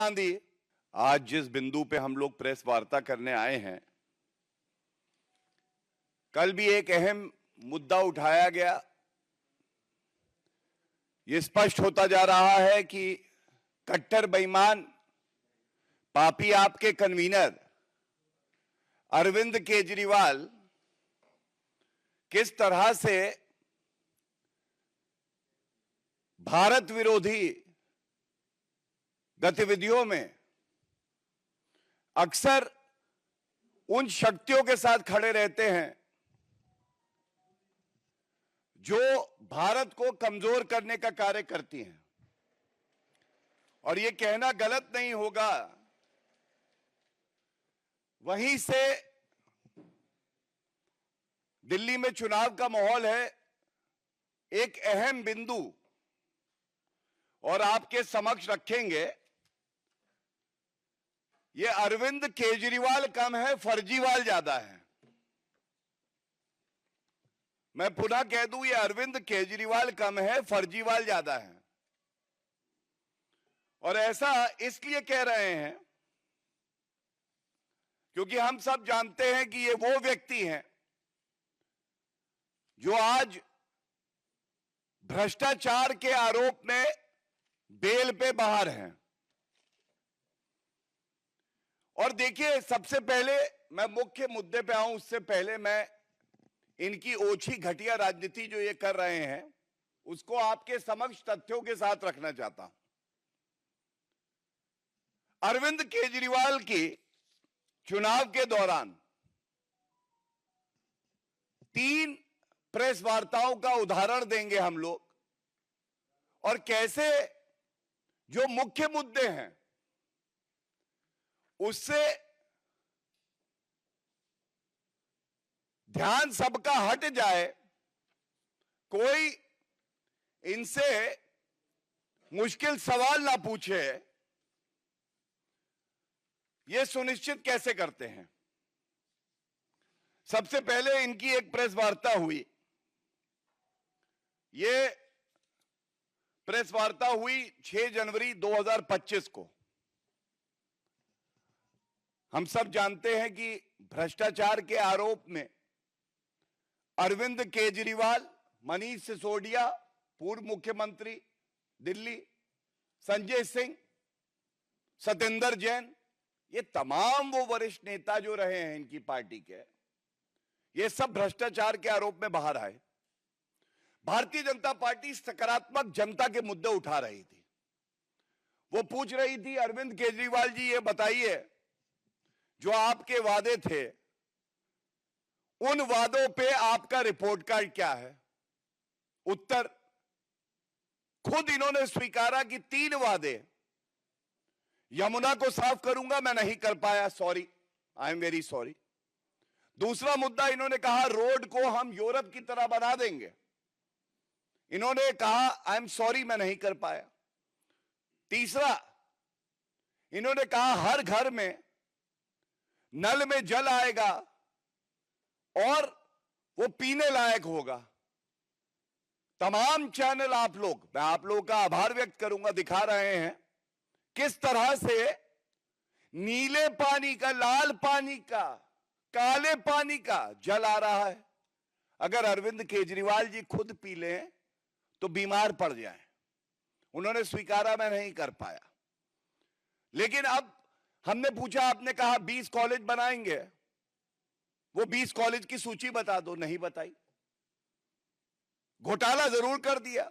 गांधी, आज जिस बिंदु पे हम लोग प्रेस वार्ता करने आए हैं, कल भी एक अहम मुद्दा उठाया गया। ये स्पष्ट होता जा रहा है कि कट्टर बेईमान पापी आपके कन्वीनर अरविंद केजरीवाल किस तरह से भारत विरोधी गतिविधियों में अक्सर उन शक्तियों के साथ खड़े रहते हैं जो भारत को कमजोर करने का कार्य करती हैं। और यह कहना गलत नहीं होगा, वहीं से दिल्ली में चुनाव का माहौल है। एक अहम बिंदु और आपके समक्ष रखेंगे, ये अरविंद केजरीवाल कम है, फर्जीवाल ज्यादा है। मैं पुनः कह दूं, ये अरविंद केजरीवाल कम है, फर्जीवाल ज्यादा है। और ऐसा इसलिए कह रहे हैं क्योंकि हम सब जानते हैं कि ये वो व्यक्ति हैं जो आज भ्रष्टाचार के आरोप में बेल पे बाहर हैं। और देखिए, सबसे पहले मैं मुख्य मुद्दे पे आऊं, उससे पहले मैं इनकी ओछी घटिया राजनीति जो ये कर रहे हैं उसको आपके समक्ष तथ्यों के साथ रखना चाहता हूं। अरविंद केजरीवाल की चुनाव के दौरान 3 प्रेस वार्ताओं का उदाहरण देंगे हम लोग, और कैसे जो मुख्य मुद्दे हैं उससे ध्यान सबका हट जाए, कोई इनसे मुश्किल सवाल ना पूछे, यह सुनिश्चित कैसे करते हैं। सबसे पहले इनकी एक प्रेस वार्ता हुई। यह प्रेस वार्ता हुई 6 जनवरी 2025 को। हम सब जानते हैं कि भ्रष्टाचार के आरोप में अरविंद केजरीवाल, मनीष सिसोदिया पूर्व मुख्यमंत्री दिल्ली, संजय सिंह, सत्येंद्र जैन, ये तमाम वो वरिष्ठ नेता जो रहे हैं इनकी पार्टी के, ये सब भ्रष्टाचार के आरोप में बाहर आए। भारतीय जनता पार्टी सकारात्मक जनता के मुद्दे उठा रही थी। वो पूछ रही थी, अरविंद केजरीवाल जी ये बताइए, जो आपके वादे थे उन वादों पे आपका रिपोर्ट कार्ड क्या है। उत्तर, खुद इन्होंने स्वीकारा कि 3 वादे, यमुना को साफ करूंगा, मैं नहीं कर पाया, sorry, I am very sorry. दूसरा मुद्दा, इन्होंने कहा रोड को हम यूरोप की तरह बना देंगे, इन्होंने कहा आई एम सॉरी, मैं नहीं कर पाया। तीसरा, इन्होंने कहा हर घर में नल में जल आएगा और वो पीने लायक होगा। तमाम चैनल आप लोग, मैं आप लोगों का आभार व्यक्त करूंगा, दिखा रहे हैं किस तरह से नीले पानी का, लाल पानी का, काले पानी का जल आ रहा है। अगर अरविंद केजरीवाल जी खुद पी लें तो बीमार पड़ जाएं। उन्होंने स्वीकारा मैं नहीं कर पाया। लेकिन अब हमने पूछा, आपने कहा 20 कॉलेज बनाएंगे, वो 20 कॉलेज की सूची बता दो, नहीं बताई। घोटाला जरूर कर दिया।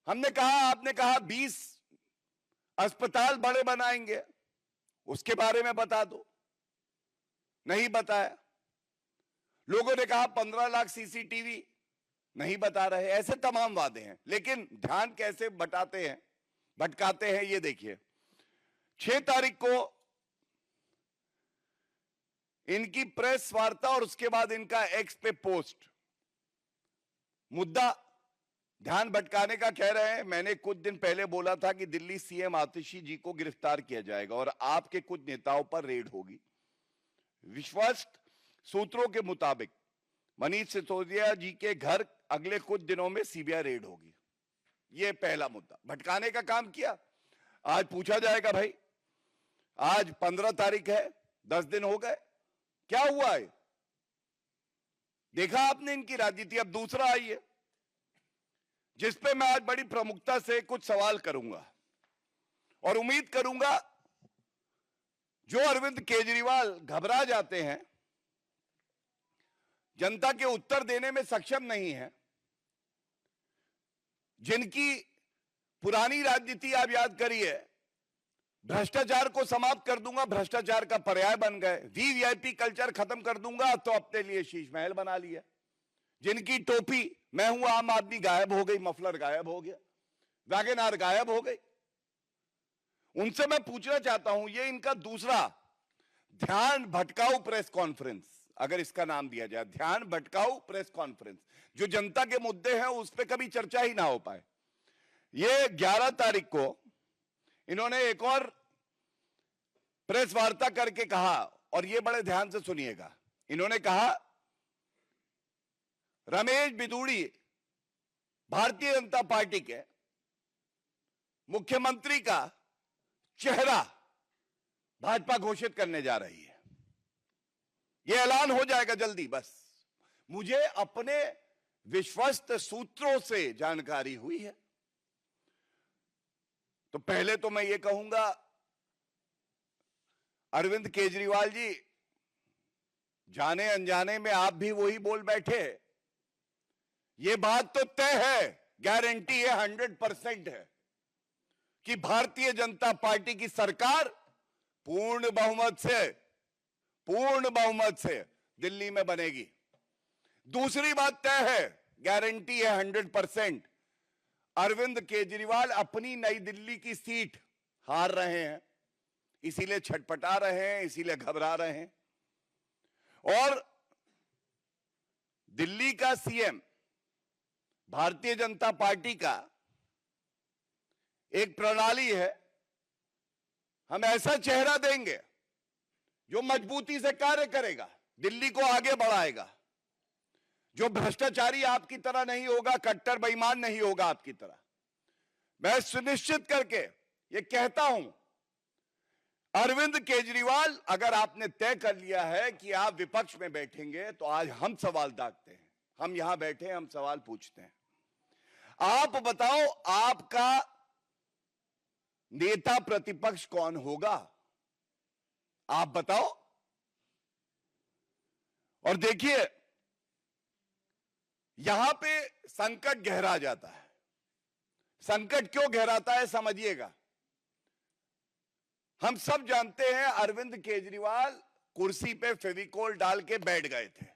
हमने कहा, आपने कहा 20 अस्पताल बड़े बनाएंगे, उसके बारे में बता दो, नहीं बताया। लोगों ने कहा 15 लाख सीसीटीवी, नहीं बता रहे। ऐसे तमाम वादे हैं, लेकिन ध्यान कैसे भटकाते हैं ये देखिए। 6 तारीख को इनकी प्रेस वार्ता और उसके बाद इनका एक्स पे पोस्ट, मुद्दा ध्यान भटकाने का कह रहे हैं। मैंने कुछ दिन पहले बोला था कि दिल्ली सीएम आतिशी जी को गिरफ्तार किया जाएगा और आपके कुछ नेताओं पर रेड होगी। विश्वस्त सूत्रों के मुताबिक मनीष सिसोदिया जी के घर अगले कुछ दिनों में सीबीआई रेड होगी। यह पहला मुद्दा, भटकाने का काम किया। आज पूछा जाएगा भाई, आज 15 तारीख है, 10 दिन हो गए, क्या हुआ है? देखा आपने इनकी राजनीति। अब दूसरा आई है जिसपे मैं आज बड़ी प्रमुखता से कुछ सवाल करूंगा और उम्मीद करूंगा जो अरविंद केजरीवाल घबरा जाते हैं, जनता के उत्तर देने में सक्षम नहीं है, जिनकी पुरानी राजनीति आप याद करिए, भ्रष्टाचार को समाप्त कर दूंगा, भ्रष्टाचार का पर्याय बन गए, वीवीआईपी कल्चर खत्म कर दूंगा तो अपने लिए शीश महल बना लिया, जिनकी टोपी मैं हूं आम आदमी गायब हो गई, मफलर गायब हो गया, वैगनआर गायब हो गई। उनसे मैं पूछना चाहता हूं, ये इनका दूसरा ध्यान भटकाऊ प्रेस कॉन्फ्रेंस, अगर इसका नाम दिया जाए ध्यान भटकाऊ प्रेस कॉन्फ्रेंस, जो जनता के मुद्दे हैं उस पर कभी चर्चा ही ना हो पाए। ये 11 तारीख को इन्होंने एक और प्रेस वार्ता करके कहा, और ये बड़े ध्यान से सुनिएगा, इन्होंने कहा रमेश बिधूड़ी भारतीय जनता पार्टी के मुख्यमंत्री का चेहरा भाजपा घोषित करने जा रही है। यह ऐलान हो जाएगा जल्दी, बस मुझे अपने विश्वस्त सूत्रों से जानकारी हुई है। तो पहले तो मैं ये कहूंगा, अरविंद केजरीवाल जी, जाने अनजाने में आप भी वही बोल बैठे। ये बात तो तय है, गारंटी है, 100% है कि भारतीय जनता पार्टी की सरकार पूर्ण बहुमत से दिल्ली में बनेगी। दूसरी बात तय है, गारंटी है 100%, अरविंद केजरीवाल अपनी नई दिल्ली की सीट हार रहे हैं, इसीलिए छटपटा रहे हैं, इसीलिए घबरा रहे हैं। और दिल्ली का सीएम भारतीय जनता पार्टी का एक प्रणाली है, हम ऐसा चेहरा देंगे जो मजबूती से कार्य करेगा, दिल्ली को आगे बढ़ाएगा, जो भ्रष्टाचारी आपकी तरह नहीं होगा, कट्टर बेईमान नहीं होगा आपकी तरह। मैं सुनिश्चित करके ये कहता हूं, अरविंद केजरीवाल, अगर आपने तय कर लिया है कि आप विपक्ष में बैठेंगे तो आज हम सवाल दागते हैं, हम यहां बैठे हम सवाल पूछते हैं। आप बताओ, आपका नेता प्रतिपक्ष कौन होगा? आप बताओ। और देखिए, यहां पे संकट गहरा जाता है। संकट क्यों गहराता है समझिएगा। हम सब जानते हैं अरविंद केजरीवाल कुर्सी पे फेविकोल डाल के बैठ गए थे।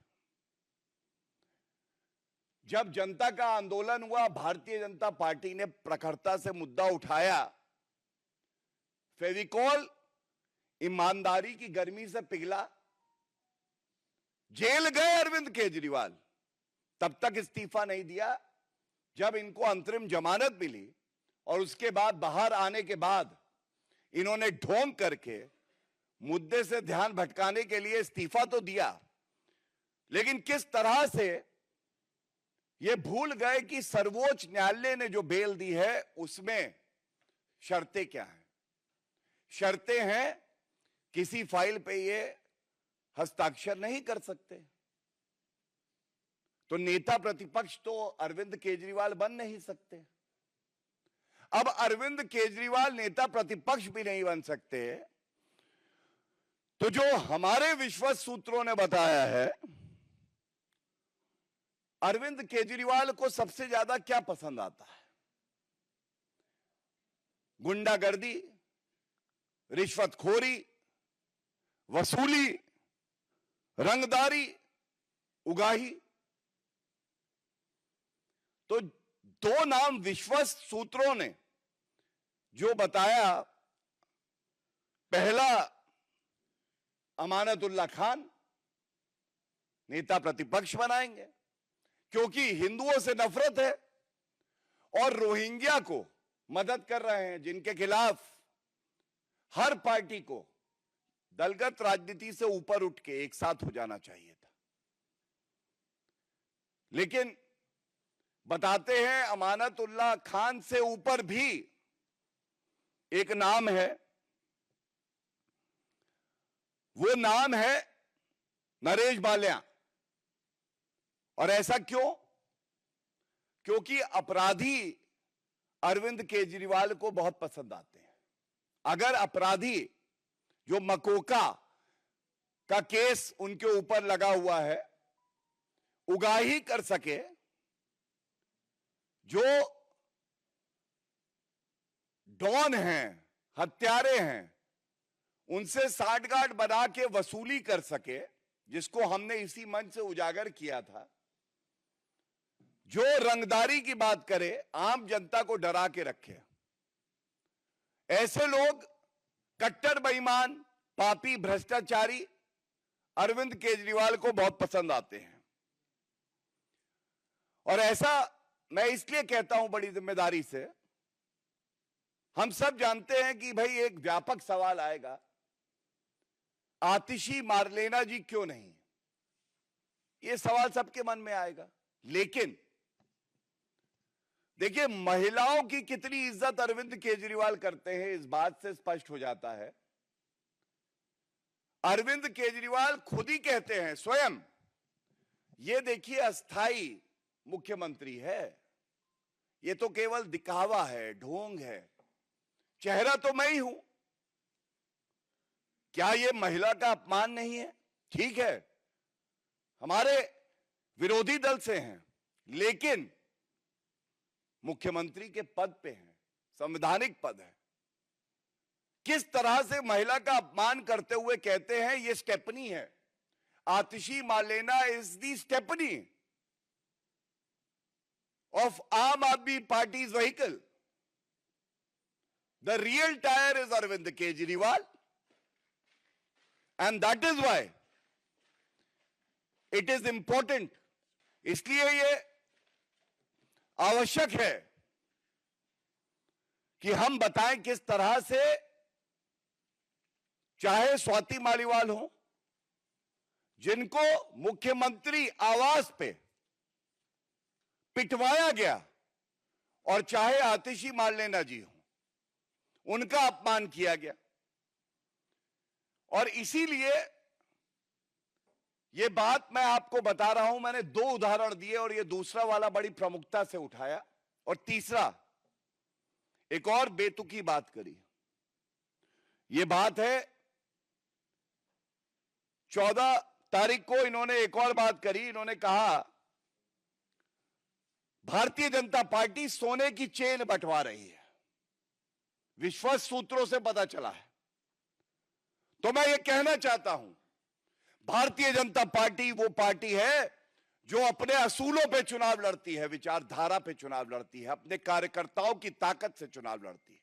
जब जनता का आंदोलन हुआ, भारतीय जनता पार्टी ने प्रखरता से मुद्दा उठाया, फेविकोल ईमानदारी की गर्मी से पिघला, जेल गए अरविंद केजरीवाल, तब तक इस्तीफा नहीं दिया। जब इनको अंतरिम जमानत मिली और उसके बाद बाहर आने के बाद इन्होंने ढोंग करके मुद्दे से ध्यान भटकाने के लिए इस्तीफा तो दिया, लेकिन किस तरह से ये भूल गए कि सर्वोच्च न्यायालय ने जो बेल दी है उसमें शर्तें क्या हैं। शर्तें हैं, किसी फाइल पे ये हस्ताक्षर नहीं कर सकते। तो नेता प्रतिपक्ष तो अरविंद केजरीवाल बन नहीं सकते। अब अरविंद केजरीवाल नेता प्रतिपक्ष भी नहीं बन सकते, तो जो हमारे विश्वस्त सूत्रों ने बताया है, अरविंद केजरीवाल को सबसे ज्यादा क्या पसंद आता है? गुंडागर्दी, रिश्वतखोरी, वसूली, रंगदारी, उगाही। तो दो नाम विश्वस्त सूत्रों ने जो बताया, पहला अमानतुल्लाह खान नेता प्रतिपक्ष बनाएंगे क्योंकि हिंदुओं से नफरत है और रोहिंग्या को मदद कर रहे हैं, जिनके खिलाफ हर पार्टी को दलगत राजनीति से ऊपर उठ के एक साथ हो जाना चाहिए था। लेकिन बताते हैं अमानतुल्लाह खान से ऊपर भी एक नाम है, वो नाम है नरेश बाल्या। और ऐसा क्यों? क्योंकि अपराधी अरविंद केजरीवाल को बहुत पसंद आते हैं। अगर अपराधी जो मकोका का केस उनके ऊपर लगा हुआ है उगाही कर सके, जो डॉन हैं, हत्यारे हैं, उनसे साठगांठ बना के वसूली कर सके, जिसको हमने इसी मंच से उजागर किया था, जो रंगदारी की बात करे, आम जनता को डरा के रखे, ऐसे लोग कट्टर बेईमान, पापी, भ्रष्टाचारी अरविंद केजरीवाल को बहुत पसंद आते हैं। और ऐसा मैं इसलिए कहता हूं बड़ी जिम्मेदारी से, हम सब जानते हैं कि भाई एक व्यापक सवाल आएगा, आतिशी मारलेना जी क्यों नहीं, यह सवाल सबके मन में आएगा। लेकिन देखिए, महिलाओं की कितनी इज्जत अरविंद केजरीवाल करते हैं, इस बात से स्पष्ट हो जाता है। अरविंद केजरीवाल खुद ही कहते हैं स्वयं, ये देखिए अस्थाई मुख्यमंत्री है, ये तो केवल दिखावा है, ढोंग है, चेहरा तो मैं ही हूं। क्या ये महिला का अपमान नहीं है? ठीक है, हमारे विरोधी दल से हैं, लेकिन मुख्यमंत्री के पद पे हैं, संवैधानिक पद है। किस तरह से महिला का अपमान करते हुए कहते हैं ये स्टेपनी है, Atishi Marlena is the stepney of Aam Aadmi Party's vehicle. The real tire is Arvind Kejriwal, and that is why it is important. इसलिए ये आवश्यक है कि हम बताएं किस तरह से, चाहे स्वाति मालीवाल हो, जिनको मुख्यमंत्री आवास पे पिटवाया गया, और चाहे आतिशी मारलेना जी हो, उनका अपमान किया गया। और इसीलिए यह बात मैं आपको बता रहा हूं। मैंने दो उदाहरण दिए और यह दूसरा वाला बड़ी प्रमुखता से उठाया, और तीसरा एक और बेतुकी बात करी। यह बात है 14 तारीख को इन्होंने एक और बात करी। इन्होंने कहा भारतीय जनता पार्टी सोने की चेन बंटवा रही है, विश्वस्त सूत्रों से पता चला है। तो मैं ये कहना चाहता हूं, भारतीय जनता पार्टी वो पार्टी है जो अपने असूलों पे चुनाव लड़ती है, विचारधारा पे चुनाव लड़ती है, अपने कार्यकर्ताओं की ताकत से चुनाव लड़ती है।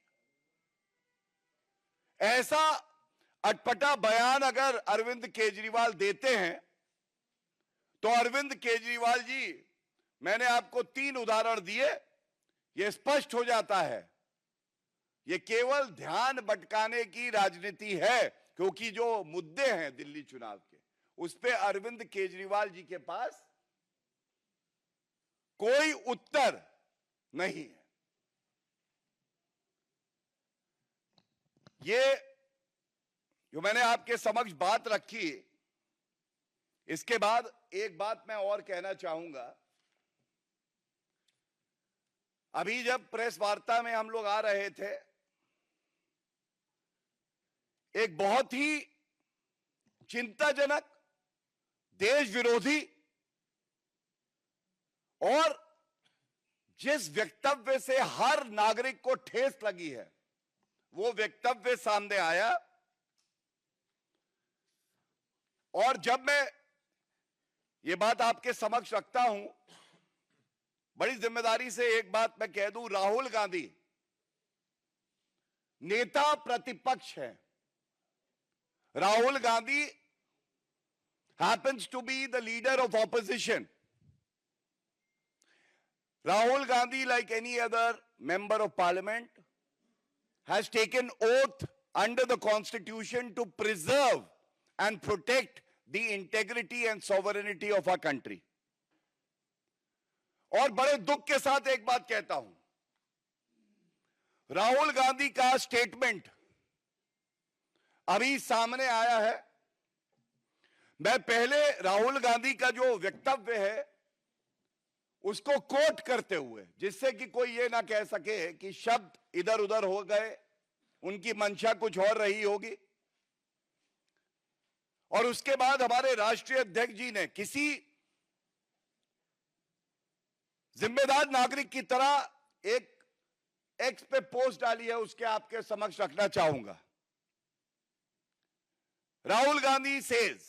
ऐसा अटपटा बयान अगर अरविंद केजरीवाल देते हैं, तो अरविंद केजरीवाल जी, मैंने आपको 3 उदाहरण दिए, यह स्पष्ट हो जाता है यह केवल ध्यान भटकाने की राजनीति है, क्योंकि जो मुद्दे हैं दिल्ली चुनाव के, उस पे अरविंद केजरीवाल जी के पास कोई उत्तर नहीं है। ये जो मैंने आपके समक्ष बात रखी, इसके बाद एक बात मैं और कहना चाहूंगा। अभी जब प्रेस वार्ता में हम लोग आ रहे थे, एक बहुत ही चिंताजनक, देश विरोधी और जिस वक्तव्य से हर नागरिक को ठेस लगी है, वो वक्तव्य सामने आया। और जब मैं ये बात आपके समक्ष रखता हूं, बड़ी जिम्मेदारी से एक बात मैं कह दूं, राहुल गांधी नेता प्रतिपक्ष है। Rahul Gandhi happens to be the leader of opposition. Rahul Gandhi, like any other member of parliament, has taken oath under the constitution to preserve and protect the integrity and sovereignty of our country. और बड़े दुख के साथ एक बात कहता हूं, राहुल गांधी का स्टेटमेंट अभी सामने आया है। मैं पहले राहुल गांधी का जो वक्तव्य है उसको कोट करते हुए, जिससे कि कोई ये ना कह सके कि शब्द इधर उधर हो गए, उनकी मंशा कुछ और रही होगी, और उसके बाद हमारे राष्ट्रीय अध्यक्ष जी ने किसी जिम्मेदार नागरिक की तरह एक एक्स पे पोस्ट डाली है, उसके आपके समक्ष रखना चाहूंगा। Rahul Gandhi says,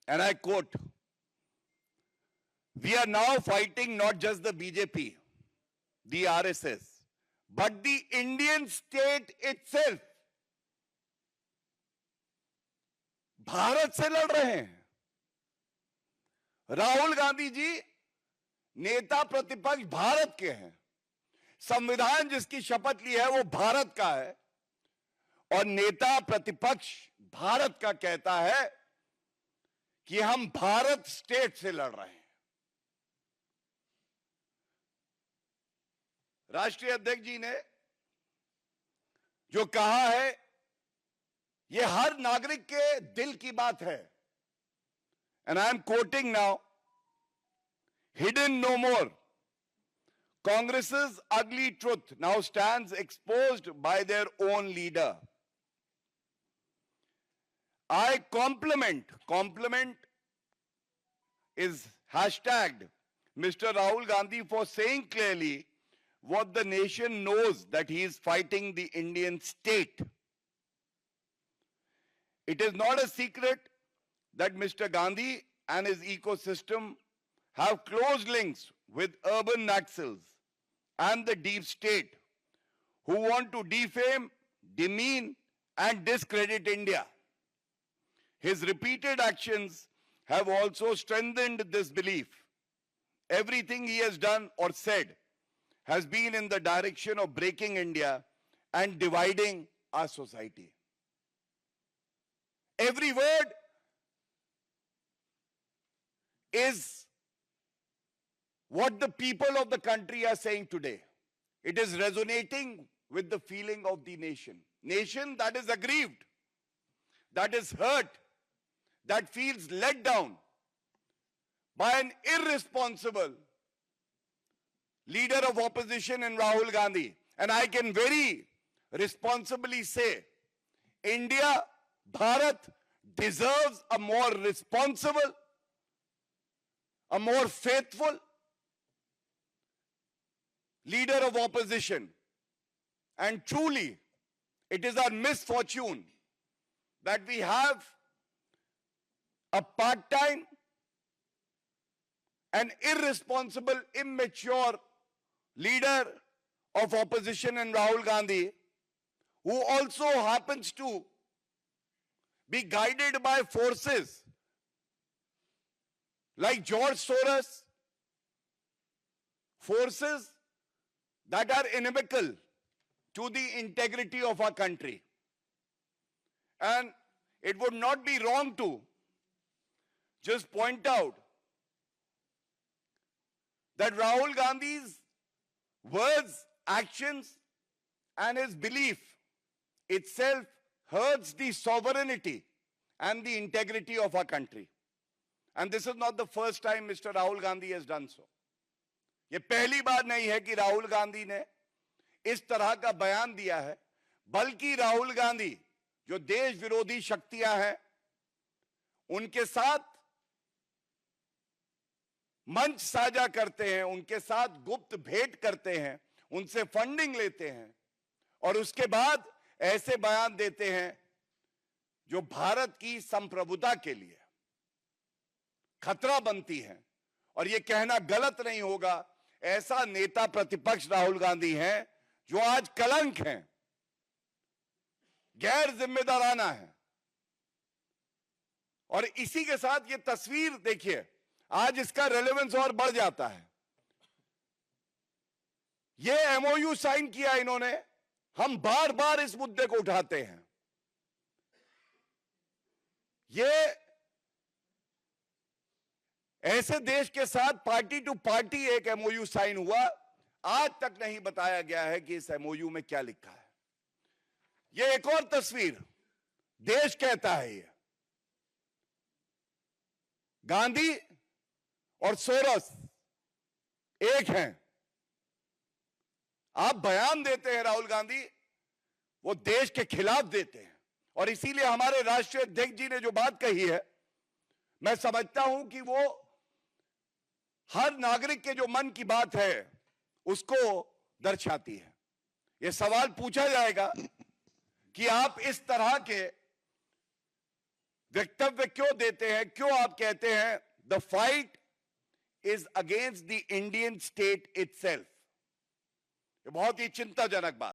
and I quote, "We are now fighting not just the BJP, the RSS, but the Indian state itself." Bharat से लड़ रहे हैं। राहुल गांधी जी नेता प्रतिपक्ष भारत के हैं। संविधान जिसकी शपथ ली है वो भारत का है, और नेता प्रतिपक्ष भारत का कहता है कि हम भारत स्टेट से लड़ रहे हैं। राष्ट्रीय अध्यक्ष जी ने जो कहा है ये हर नागरिक के दिल की बात है। And I am quoting now, "Hidden no more. Congress's ugly truth now stands exposed by their own leader." I compliment is hashtagged Mr. Rahul Gandhi for saying clearly what the nation knows, that he is fighting the Indian state. It is not a secret that Mr. Gandhi and his ecosystem have close links with urban Naxals and the deep state, who want to defame, demean, and discredit India. His repeated actions have also strengthened this belief. Everything he has done or said has been in the direction of breaking India and dividing our society. Every word is what the people of the country are saying today. It is resonating with the feeling of the nation. Nation that is aggrieved, that is hurt, that feels let down by an irresponsible leader of opposition in Rahul Gandhi. And I can very responsibly say, India, Bharat, deserves a more responsible, a more faithful leader of opposition. And truly, it is our misfortune that we have a part-time and irresponsible, immature leader of opposition in Rahul Gandhi, who also happens to be guided by forces like George Soros, forces that are inimical to the integrity of our country. And it would not be wrong to just point out that Rahul Gandhi's words, actions, and his belief itself hurts the sovereignty and the integrity of our country. And this is not the first time Mr. Rahul Gandhi has done so. ये पहली बार नहीं है कि राहुल गांधी ने इस तरह का बयान दिया है, बल्कि राहुल गांधी जो देश विरोधी शक्तियां हैं उनके साथ मंच साझा करते हैं, उनके साथ गुप्त भेंट करते हैं, उनसे फंडिंग लेते हैं, और उसके बाद ऐसे बयान देते हैं जो भारत की संप्रभुता के लिए खतरा बनती है। और यह कहना गलत नहीं होगा, ऐसा नेता प्रतिपक्ष राहुल गांधी हैं जो आज कलंक हैं, गैर जिम्मेदाराना है। और इसी के साथ ये तस्वीर देखिए, आज इसका रेलेवेंस और बढ़ जाता है। ये एमओयू साइन किया इन्होंने, हम बार बार इस मुद्दे को उठाते हैं। ये ऐसे देश के साथ पार्टी टू पार्टी एक एमओयू साइन हुआ, आज तक नहीं बताया गया है कि इस एमओयू में क्या लिखा है। यह एक और तस्वीर देश कहता है, ये गांधी और सोरस एक हैं। आप बयान देते हैं राहुल गांधी, वो देश के खिलाफ देते हैं। और इसीलिए हमारे राष्ट्रीय अध्यक्ष जी ने जो बात कही है, मैं समझता हूं कि वो हर नागरिक के जो मन की बात है उसको दर्शाती है। यह सवाल पूछा जाएगा कि आप इस तरह के वक्तव्य क्यों देते हैं, क्यों आप कहते हैं the fight is against the Indian state itself. ये बहुत ही चिंताजनक बात।